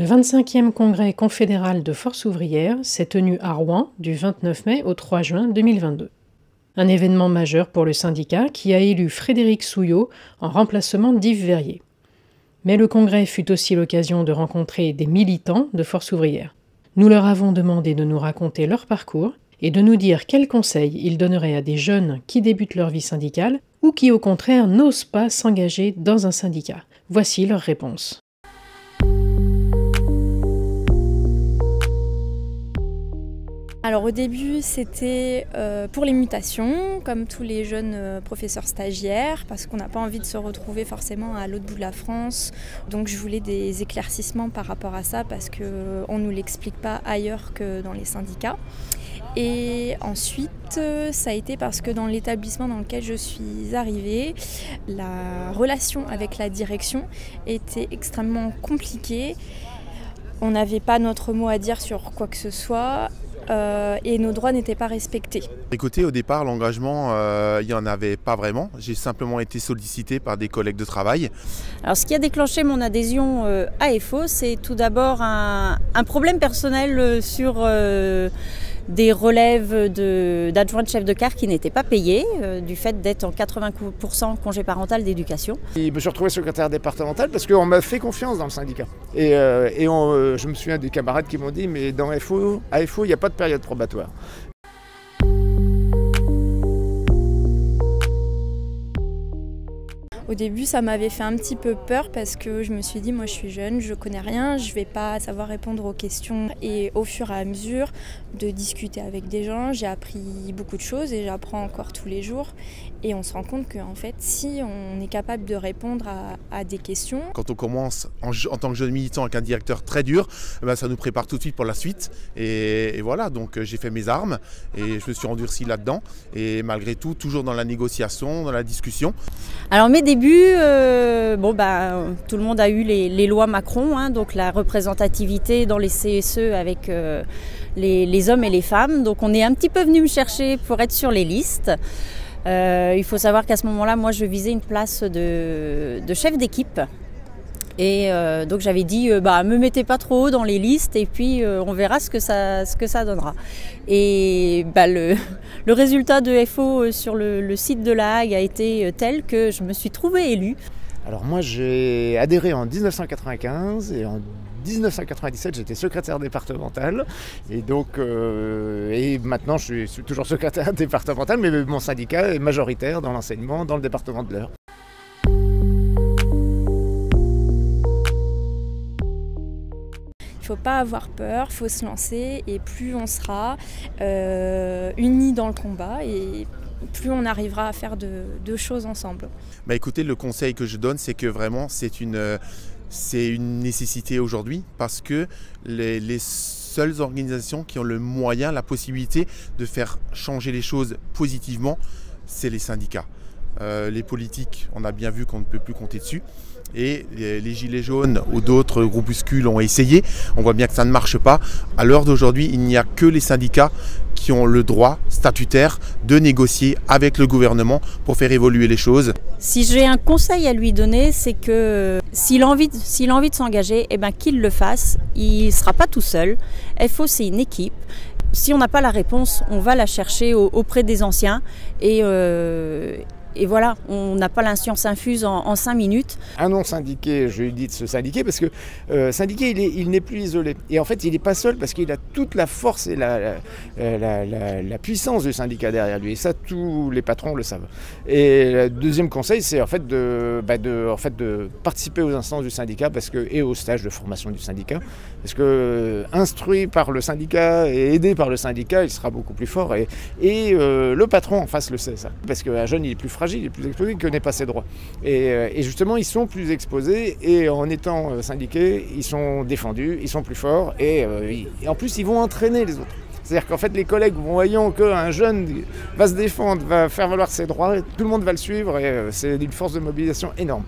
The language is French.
Le 25e congrès confédéral de Force ouvrière s'est tenu à Rouen du 29 mai au 3 juin 2022. Un événement majeur pour le syndicat qui a élu Frédéric Souillot en remplacement d'Yves Verrier. Mais le congrès fut aussi l'occasion de rencontrer des militants de Force ouvrière. Nous leur avons demandé de nous raconter leur parcours et de nous dire quels conseils ils donneraient à des jeunes qui débutent leur vie syndicale ou qui au contraire n'osent pas s'engager dans un syndicat. Voici leurs réponses. Alors au début c'était pour les mutations, comme tous les jeunes professeurs stagiaires, parce qu'on n'a pas envie de se retrouver forcément à l'autre bout de la France. Donc je voulais des éclaircissements par rapport à ça, parce qu'on ne nous l'explique pas ailleurs que dans les syndicats. Et ensuite, ça a été parce que dans l'établissement dans lequel je suis arrivée, la relation avec la direction était extrêmement compliquée. On n'avait pas notre mot à dire sur quoi que ce soit. Et nos droits n'étaient pas respectés. Écoutez, au départ, l'engagement, il n'y en avait pas vraiment. J'ai simplement été sollicité par des collègues de travail. Alors, ce qui a déclenché mon adhésion à FO, c'est tout d'abord un problème personnel sur des relèves d'adjoints de chef de carre qui n'étaient pas payés, du fait d'être en 80% congé parental d'éducation. Je me suis retrouvé secrétaire départemental parce qu'on m'a fait confiance dans le syndicat. Je me souviens des camarades qui m'ont dit, mais dans à FO, il n'y a pas de période probatoire. Au début, ça m'avait fait un petit peu peur parce que je me suis dit, moi je suis jeune, je connais rien, je vais pas savoir répondre aux questions. Et au fur et à mesure de discuter avec des gens, j'ai appris beaucoup de choses et j'apprends encore tous les jours. Et on se rend compte qu'en fait, si on est capable de répondre à des questions... Quand on commence en tant que jeune militant avec un directeur très dur, ça nous prépare tout de suite pour la suite. Et voilà, donc j'ai fait mes armes et je me suis endurci là-dedans. Et malgré tout, toujours dans la négociation, dans la discussion. Alors mes débuts, tout le monde a eu les lois Macron, hein, donc la représentativité dans les CSE avec les hommes et les femmes. Donc on est un petit peu venu me chercher pour être sur les listes. Il faut savoir qu'à ce moment-là, moi je visais une place de chef d'équipe. Et donc j'avais dit, me mettez pas trop haut dans les listes et puis on verra ce que ça donnera. Et le résultat de FO sur le site de La Hague a été tel que je me suis trouvée élue. Alors moi j'ai adhéré en 1995 et en 1997 j'étais secrétaire départemental et donc et maintenant je suis toujours secrétaire départemental, mais mon syndicat est majoritaire dans l'enseignement dans le département de l'Eure. Il ne faut pas avoir peur, il faut se lancer et plus on sera unis dans le combat et plus on arrivera à faire de choses ensemble. Écoutez, le conseil que je donne, c'est que vraiment c'est une nécessité aujourd'hui parce que les seules organisations qui ont le moyen, la possibilité de faire changer les choses positivement, c'est les syndicats. Les politiques, on a bien vu qu'on ne peut plus compter dessus. Et les Gilets jaunes ou d'autres groupuscules ont essayé. On voit bien que ça ne marche pas. À l'heure d'aujourd'hui, il n'y a que les syndicats qui ont le droit statutaire de négocier avec le gouvernement pour faire évoluer les choses. Si j'ai un conseil à lui donner, c'est que s'il a envie de s'engager, qu'il le fasse. Il ne sera pas tout seul. FO, c'est une équipe. Si on n'a pas la réponse, on va la chercher auprès des anciens et voilà, on n'a pas l'inscience infuse en 5 minutes. Un non-syndiqué, je lui dis de se syndiquer parce que syndiqué, il n'est plus isolé. Et en fait, il n'est pas seul parce qu'il a toute la force et la puissance du syndicat derrière lui. Et ça, tous les patrons le savent. Et le deuxième conseil, c'est en fait de participer aux instances du syndicat et aux stages de formation du syndicat. Parce que instruit par le syndicat et aidé par le syndicat, il sera beaucoup plus fort. Et le patron en face le sait, ça. Parce qu'un jeune, il est plus fragile. Il est plus exposé, il ne connaît pas ses droits. Et justement, ils sont plus exposés et en étant syndiqués, ils sont défendus, ils sont plus forts et en plus, ils vont entraîner les autres. C'est-à-dire qu'en fait, les collègues, voyant qu'un jeune va se défendre, va faire valoir ses droits, tout le monde va le suivre et c'est une force de mobilisation énorme.